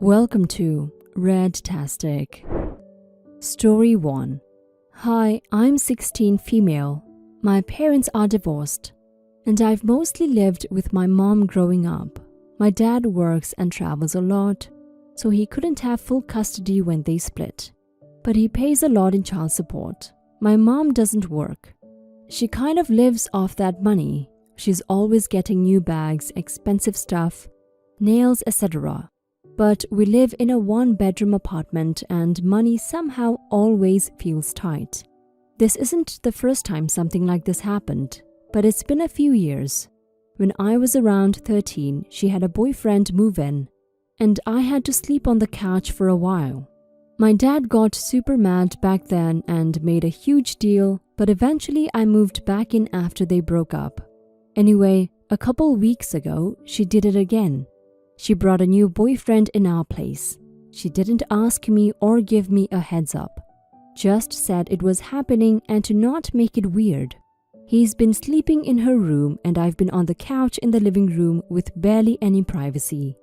Welcome to Redtastic. Story 1. Hi, I'm 16 female. My parents are divorced, and I've mostly lived with my mom growing up. My dad works and travels a lot, so he couldn't have full custody when they split. But he pays a lot in child support. My mom doesn't work. She kind of lives off that money. She's always getting new bags, expensive stuff, nails, etc. But we live in a one-bedroom apartment and money somehow always feels tight. This isn't the first time something like this happened, but it's been a few years. When I was around 13, she had a boyfriend move in, and I had to sleep on the couch for a while. My dad got super mad back then and made a huge deal, but eventually I moved back in after they broke up. Anyway, a couple weeks ago, she did it again. She brought a new boyfriend in our place. She didn't ask me or give me a heads up. Just said it was happening and to not make it weird. He's been sleeping in her room and I've been on the couch in the living room with barely any privacy.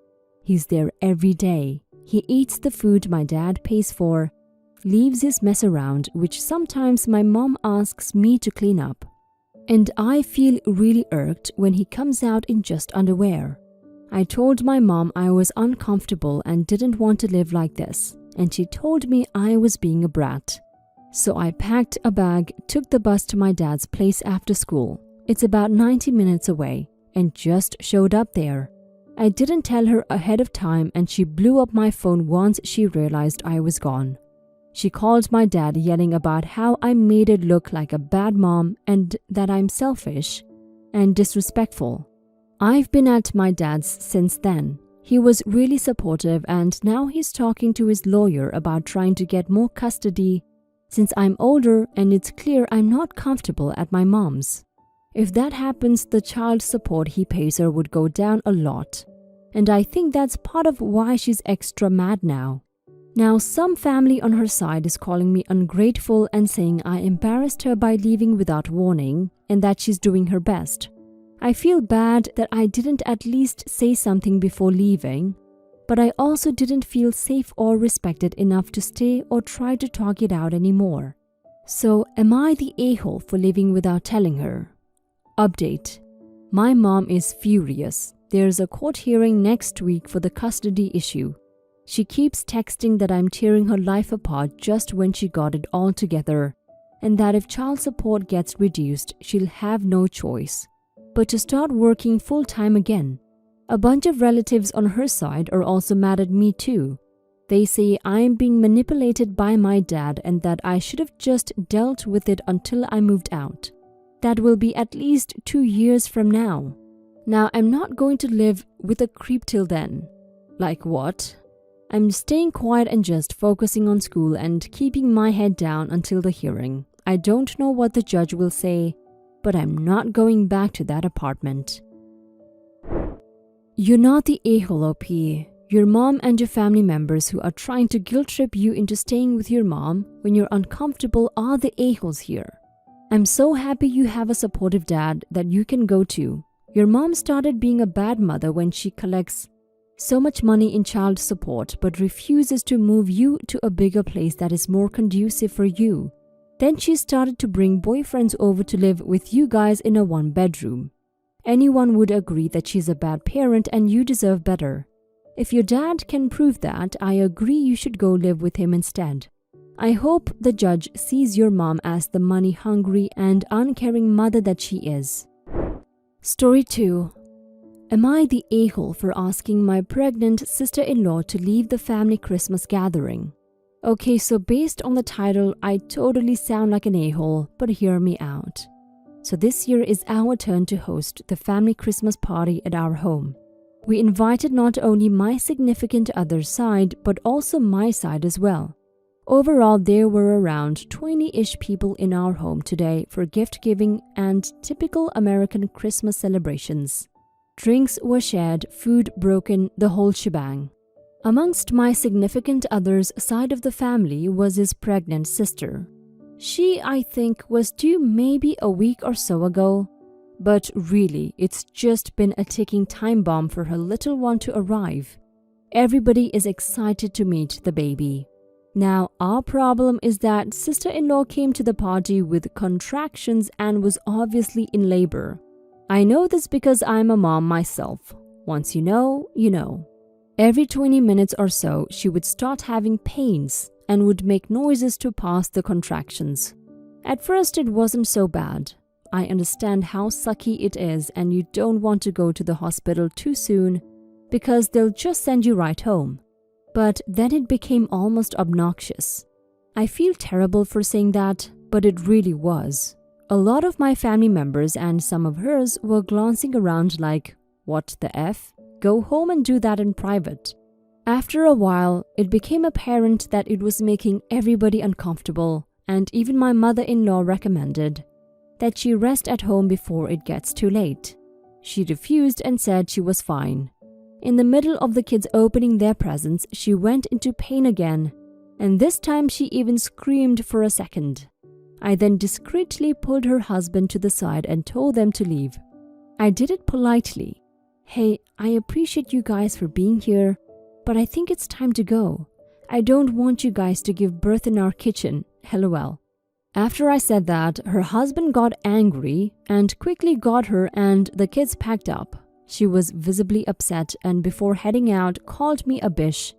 He's there every day. He eats the food my dad pays for, leaves his mess around, which sometimes my mom asks me to clean up. And I feel really irked when he comes out in just underwear. I told my mom I was uncomfortable and didn't want to live like this, and she told me I was being a brat. So I packed a bag, took the bus to my dad's place after school. It's about 90 minutes away, and just showed up there. I didn't tell her ahead of time and she blew up my phone once she realized I was gone. She called my dad yelling about how I made it look like a bad mom and that I'm selfish and disrespectful. I've been at my dad's since then. He was really supportive and now he's talking to his lawyer about trying to get more custody since I'm older and it's clear I'm not comfortable at my mom's. If that happens, the child support he pays her would go down a lot. And I think that's part of why she's extra mad now. Now, some family on her side is calling me ungrateful and saying I embarrassed her by leaving without warning and that she's doing her best. I feel bad that I didn't at least say something before leaving, but I also didn't feel safe or respected enough to stay or try to talk it out anymore. So, am I the a-hole for leaving without telling her? Update. My mom is furious. There's a court hearing next week for the custody issue. She keeps texting that I'm tearing her life apart just when she got it all together, and that if child support gets reduced, she'll have no choice but to start working full-time again. A bunch of relatives on her side are also mad at me too. They say I'm being manipulated by my dad and that I should have just dealt with it until I moved out. That will be at least 2 years from now. Now I'm not going to live with a creep till then. Like what? I'm staying quiet and just focusing on school and keeping my head down until the hearing. I don't know what the judge will say, but I'm not going back to that apartment. You're not the a-hole, OP. Your mom and your family members who are trying to guilt trip you into staying with your mom when you're uncomfortable are the a-holes here. I'm so happy you have a supportive dad that you can go to. Your mom started being a bad mother when she collects so much money in child support but refuses to move you to a bigger place that is more conducive for you. Then she started to bring boyfriends over to live with you guys in a one-bedroom. Anyone would agree that she's a bad parent and you deserve better. If your dad can prove that, I agree you should go live with him instead. I hope the judge sees your mom as the money-hungry and uncaring mother that she is. Story 2. Am I the a-hole for asking my pregnant sister-in-law to leave the family Christmas gathering? Okay, so based on the title, I totally sound like an a-hole, but hear me out. So this year is our turn to host the family Christmas party at our home. We invited not only my significant other's side, but also my side as well. Overall, there were around 20-ish people in our home today for gift-giving and typical American Christmas celebrations. Drinks were shared, food broken, the whole shebang. Amongst my significant other's side of the family was his pregnant sister. She, I think, was due maybe a week or so ago. But really, it's just been a ticking time bomb for her little one to arrive. everybody is excited to meet the baby. Now, our problem is that sister-in-law came to the party with contractions and was obviously in labor. I know this because I'm a mom myself. Once you know, you know. Every 20 minutes or so, she would start having pains and would make noises to pass the contractions. At first, it wasn't so bad. I understand how sucky it is and you don't want to go to the hospital too soon because they'll just send you right home. But then it became almost obnoxious. I feel terrible for saying that, but it really was. A lot of my family members and some of hers were glancing around like, what the F? Go home and do that in private. After a while, it became apparent that it was making everybody uncomfortable, and even my mother-in-law recommended that she rest at home before it gets too late. She refused and said she was fine. In the middle of the kids opening their presents, she went into pain again, and this time she even screamed for a second. I then discreetly pulled her husband to the side and told them to leave. I did it politely. Hey, I appreciate you guys for being here, but I think it's time to go. I don't want you guys to give birth in our kitchen, LOL. After I said that, her husband got angry and quickly got her and the kids packed up. She was visibly upset and before heading out called me a bitch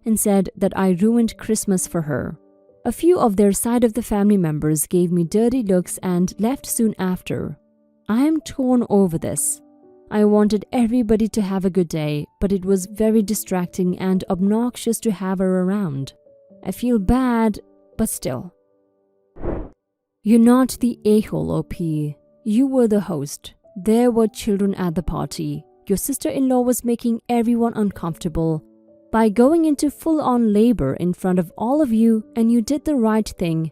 and said that I ruined Christmas for her. A few of their side of the family members gave me dirty looks and left soon after. I am torn over this. I wanted everybody to have a good day, but it was very distracting and obnoxious to have her around. I feel bad, but still. You're not the a-hole, OP. You were the host. There were children at the party. Your sister-in-law was making everyone uncomfortable by going into full-on labor in front of all of you, and you did the right thing,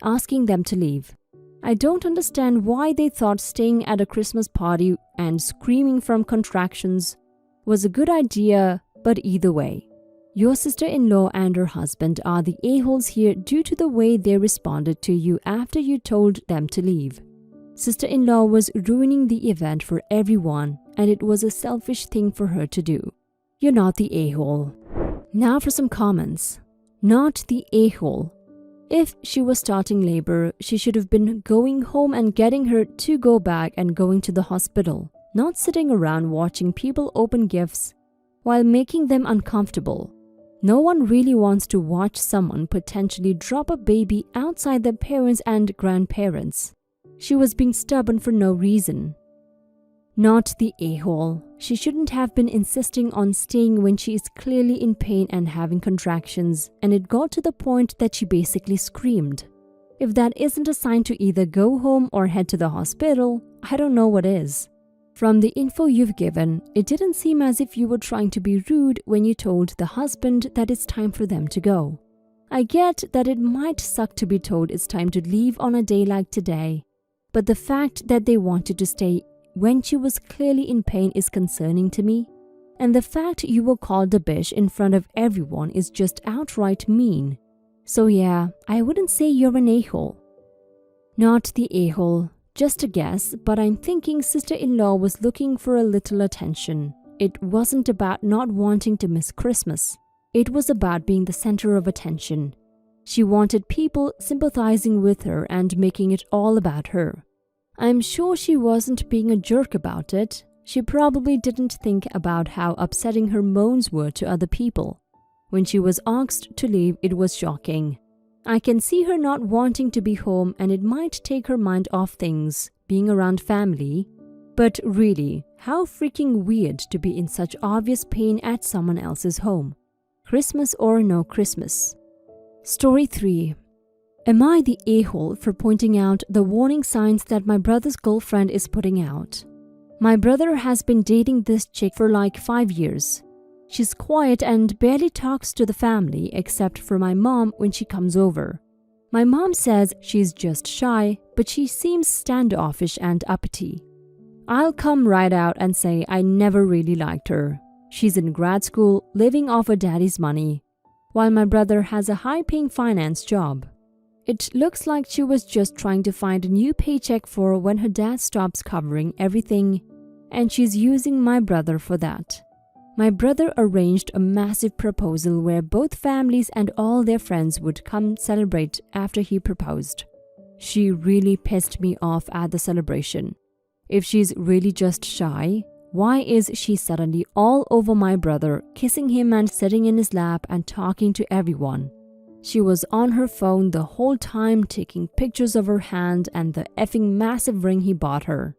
asking them to leave. I don't understand why they thought staying at a Christmas party and screaming from contractions was a good idea, but either way. Your sister-in-law and her husband are the a-holes here due to the way they responded to you after you told them to leave. Sister-in-law was ruining the event for everyone, and it was a selfish thing for her to do. You're not the a-hole. Now for some comments. Not the a-hole. If she was starting labor, she should have been going home and getting her to go back and going to the hospital, not sitting around watching people open gifts while making them uncomfortable. No one really wants to watch someone potentially drop a baby outside their parents and grandparents. She was being stubborn for no reason. Not the a-hole. She shouldn't have been insisting on staying when she is clearly in pain and having contractions, and it got to the point that she basically screamed. If that isn't a sign to either go home or head to the hospital, I don't know what is. From the info you've given, it didn't seem as if you were trying to be rude when you told the husband that it's time for them to go. I get that it might suck to be told it's time to leave on a day like today, but the fact that they wanted to stay when she was clearly in pain is concerning to me, and the fact you were called a bitch in front of everyone is just outright mean. So yeah, I wouldn't say you're an a-hole. Not the a-hole, just a guess, but I'm thinking sister-in-law was looking for a little attention. It wasn't about not wanting to miss Christmas. It was about being the center of attention. She wanted people sympathizing with her and making it all about her. I'm sure she wasn't being a jerk about it. She probably didn't think about how upsetting her moans were to other people. When she was asked to leave, it was shocking. I can see her not wanting to be home, and it might take her mind off things, being around family. But really, how freaking weird to be in such obvious pain at someone else's home. Christmas or no Christmas. Story 3. Am I the a-hole for pointing out the warning signs that my brother's girlfriend is putting out? My brother has been dating this chick for like 5 years. She's quiet and barely talks to the family except for my mom when she comes over. My mom says she's just shy, but she seems standoffish and uppity. I'll come right out and say I never really liked her. She's in grad school, living off her daddy's money, while my brother has a high-paying finance job. It looks like she was just trying to find a new paycheck for when her dad stops covering everything, and she's using my brother for that. My brother arranged a massive proposal where both families and all their friends would come celebrate after he proposed. She really pissed me off at the celebration. If she's really just shy, why is she suddenly all over my brother, kissing him and sitting in his lap and talking to everyone? She was on her phone the whole time taking pictures of her hand and the effing massive ring he bought her.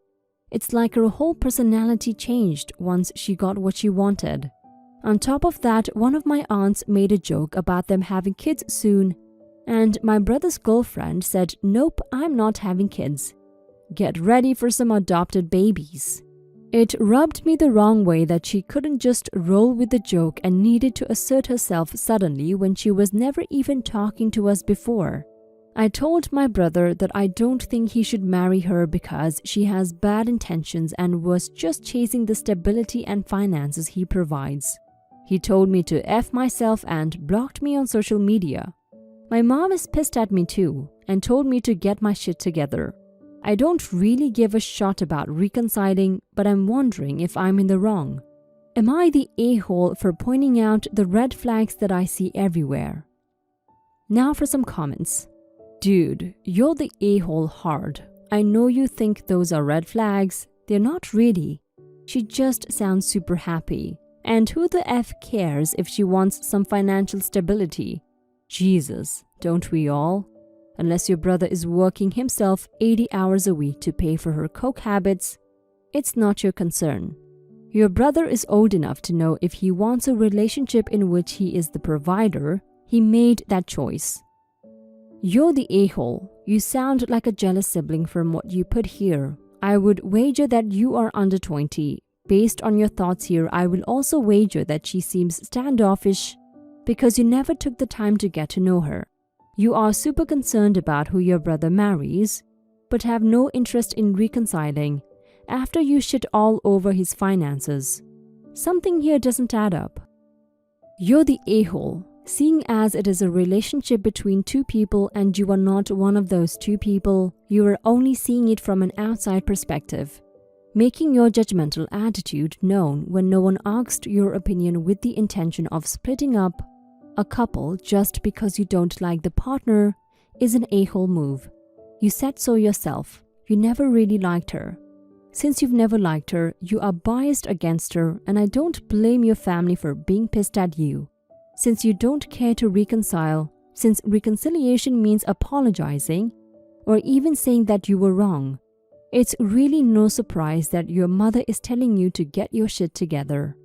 It's like her whole personality changed once she got what she wanted. On top of that, one of my aunts made a joke about them having kids soon, and my brother's girlfriend said, "Nope, I'm not having kids. Get ready for some adopted babies." It rubbed me the wrong way that she couldn't just roll with the joke and needed to assert herself suddenly when she was never even talking to us before. I told my brother that I don't think he should marry her because she has bad intentions and was just chasing the stability and finances he provides. He told me to F myself and blocked me on social media. My mom is pissed at me too and told me to get my shit together. I don't really give a shot about reconciling, but I'm wondering if I'm in the wrong. Am I the a-hole for pointing out the red flags that I see everywhere? Now for some comments. Dude, you're the a-hole hard. I know you think those are red flags. They're not really. She just sounds super happy. And who the F cares if she wants some financial stability? Jesus, don't we all? Unless your brother is working himself 80 hours a week to pay for her coke habits, it's not your concern. Your brother is old enough to know if he wants a relationship in which he is the provider. He made that choice. You're the a-hole. You sound like a jealous sibling from what you put here. I would wager that you are under 20. Based on your thoughts here, I will also wager that she seems standoffish because you never took the time to get to know her. You are super concerned about who your brother marries, but have no interest in reconciling after you shit all over his finances. Something here doesn't add up. You're the a-hole. Seeing as it is a relationship between two people and you are not one of those two people, you are only seeing it from an outside perspective, making your judgmental attitude known when no one asked your opinion with the intention of splitting up a couple just because you don't like the partner is an a-hole move. You said so yourself. You never really liked her. Since you've never liked her, you are biased against her, and I don't blame your family for being pissed at you. Since you don't care to reconcile, since reconciliation means apologizing or even saying that you were wrong, it's really no surprise that your mother is telling you to get your shit together.